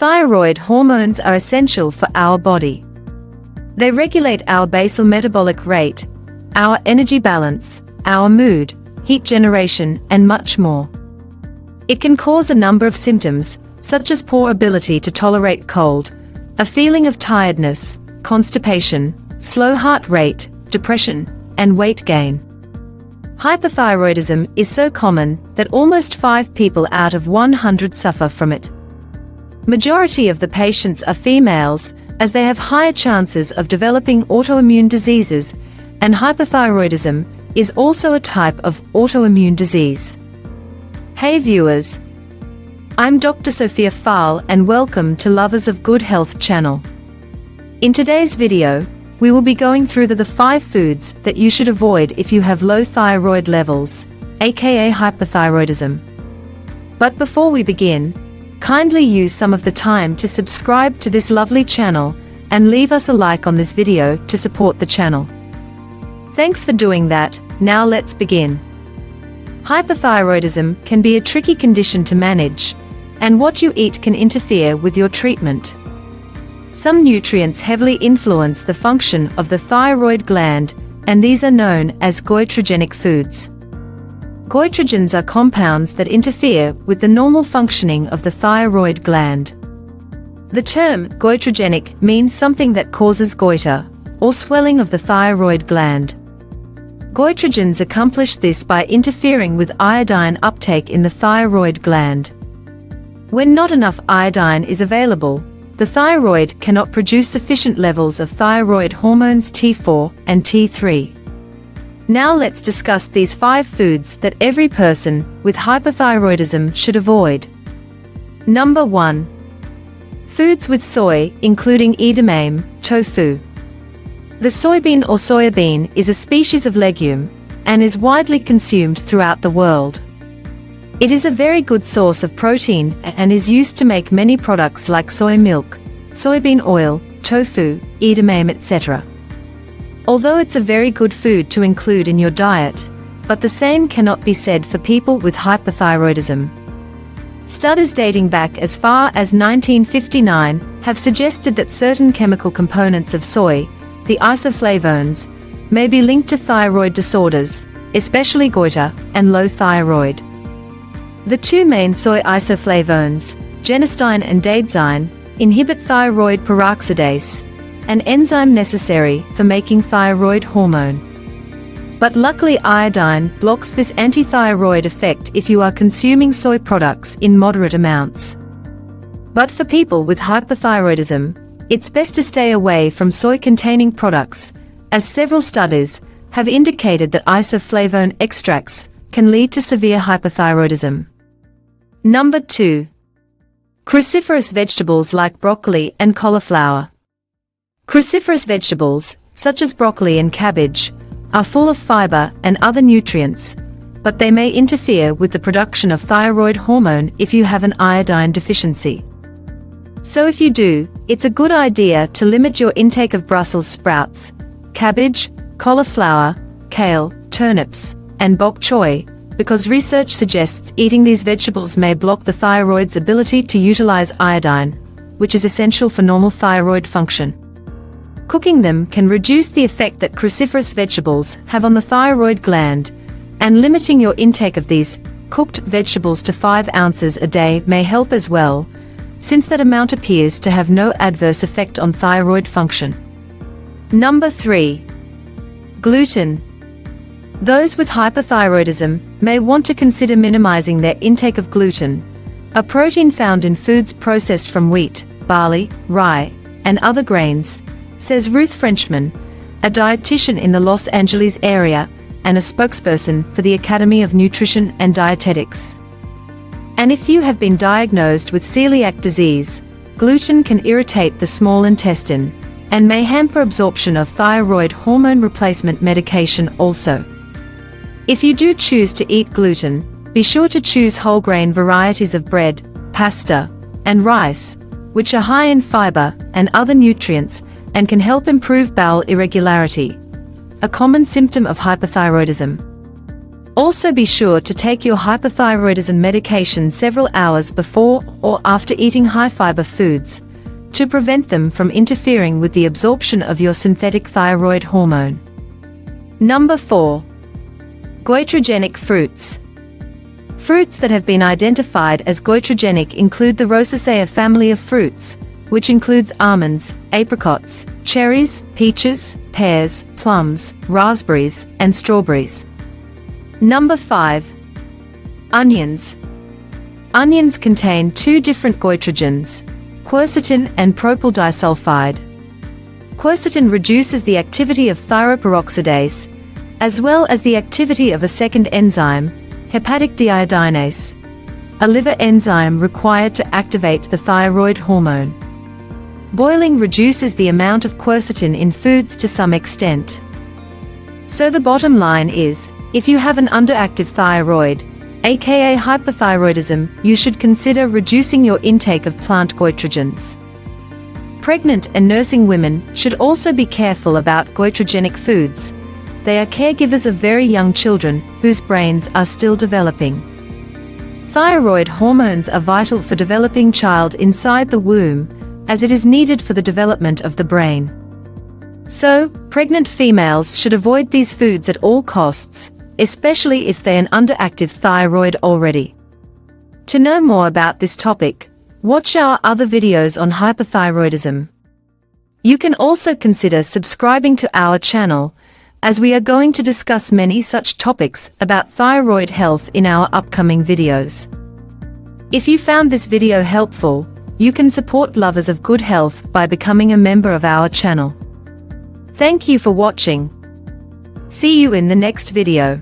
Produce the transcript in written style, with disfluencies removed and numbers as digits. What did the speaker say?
Thyroid hormones are essential for our body. They regulate our basal metabolic rate, our energy balance, our mood, heat generation, and much more. It can cause a number of symptoms, such as poor ability to tolerate cold, a feeling of tiredness, constipation, slow heart rate, depression, and weight gain. Hypothyroidism is so common that almost 5 people out of 100 suffer from it. Majority of the patients are females, as they have higher chances of developing autoimmune diseases, and hypothyroidism is also a type of autoimmune disease. Hey viewers, I'm Dr. Sophia Fahl and welcome to Lovers of Good Health channel. In today's video, we will be going through the 5 foods that you should avoid if you have low thyroid levels, aka hypothyroidism. But before we begin, kindly use some of the time to subscribe to this lovely channel and leave us a like on this video to support the channel. Thanks for doing that. Now let's begin. Hypothyroidism can be a tricky condition to manage, and what you eat can interfere with your treatment. Some nutrients heavily influence the function of the thyroid gland, and these are known as goitrogenic foods. Goitrogens are compounds that interfere with the normal functioning of the thyroid gland. The term goitrogenic means something that causes goiter, or swelling of the thyroid gland. Goitrogens accomplish this by interfering with iodine uptake in the thyroid gland. When not enough iodine is available, the thyroid cannot produce sufficient levels of thyroid hormones T4 and T3. Now let's discuss these 5 foods that every person with hypothyroidism should avoid. Number 1. Foods with soy, including edamame, tofu. The soybean or soya bean is a species of legume, and is widely consumed throughout the world. It is a very good source of protein and is used to make many products like soy milk, soybean oil, tofu, edamame, etc. Although it's a very good food to include in your diet, but the same cannot be said for people with hypothyroidism. Studies dating back as far as 1959 have suggested that certain chemical components of soy, the isoflavones, may be linked to thyroid disorders, especially goiter and low thyroid. The 2 main soy isoflavones, genistein and daidzein, inhibit thyroid peroxidase, an enzyme necessary for making thyroid hormone. But luckily iodine blocks this antithyroid effect if you are consuming soy products in moderate amounts. But for people with hypothyroidism, it's best to stay away from soy-containing products, as several studies have indicated that isoflavone extracts can lead to severe hypothyroidism. Number 2. Cruciferous vegetables like broccoli and cauliflower. Cruciferous vegetables, such as broccoli and cabbage, are full of fiber and other nutrients, but they may interfere with the production of thyroid hormone if you have an iodine deficiency. So if you do, it's a good idea to limit your intake of Brussels sprouts, cabbage, cauliflower, kale, turnips, and bok choy, because research suggests eating these vegetables may block the thyroid's ability to utilize iodine, which is essential for normal thyroid function. Cooking them can reduce the effect that cruciferous vegetables have on the thyroid gland, and limiting your intake of these cooked vegetables to 5 ounces a day may help as well, since that amount appears to have no adverse effect on thyroid function. Number 3. Gluten. Those with hypothyroidism may want to consider minimizing their intake of gluten, a protein found in foods processed from wheat, barley, rye, and other grains, says Ruth Frenchman, a dietitian in the Los Angeles area and a spokesperson for the Academy of Nutrition and Dietetics. And if you have been diagnosed with celiac disease, gluten can irritate the small intestine and may hamper absorption of thyroid hormone replacement medication also. If you do choose to eat gluten, be sure to choose whole grain varieties of bread, pasta, and rice, which are high in fiber and other nutrients and can help improve bowel irregularity, a common symptom of hypothyroidism. Also be sure to take your hypothyroidism medication several hours before or after eating high-fiber foods, to prevent them from interfering with the absorption of your synthetic thyroid hormone. Number 4. Goitrogenic fruits. Fruits that have been identified as goitrogenic include the Rosaceae family of fruits, which includes almonds, apricots, cherries, peaches, pears, plums, raspberries, and strawberries. Number 5. Onions. Onions contain two different goitrogens, quercetin and propyl disulfide. Quercetin reduces the activity of thyroperoxidase, as well as the activity of a second enzyme, hepatic deiodinase, a liver enzyme required to activate the thyroid hormone. Boiling reduces the amount of quercetin in foods to some extent. So the bottom line is, if you have an underactive thyroid, aka hypothyroidism, you should consider reducing your intake of plant goitrogens. Pregnant and nursing women should also be careful about goitrogenic foods. They are caregivers of very young children whose brains are still developing. Thyroid hormones are vital for developing child inside the womb, as it is needed for the development of the brain. So, pregnant females should avoid these foods at all costs, especially if they're an underactive thyroid already. To know more about this topic, watch our other videos on hypothyroidism. You can also consider subscribing to our channel, as we are going to discuss many such topics about thyroid health in our upcoming videos. If you found this video helpful, you can support lovers of good health by becoming a member of our channel. Thank you for watching. See you in the next video.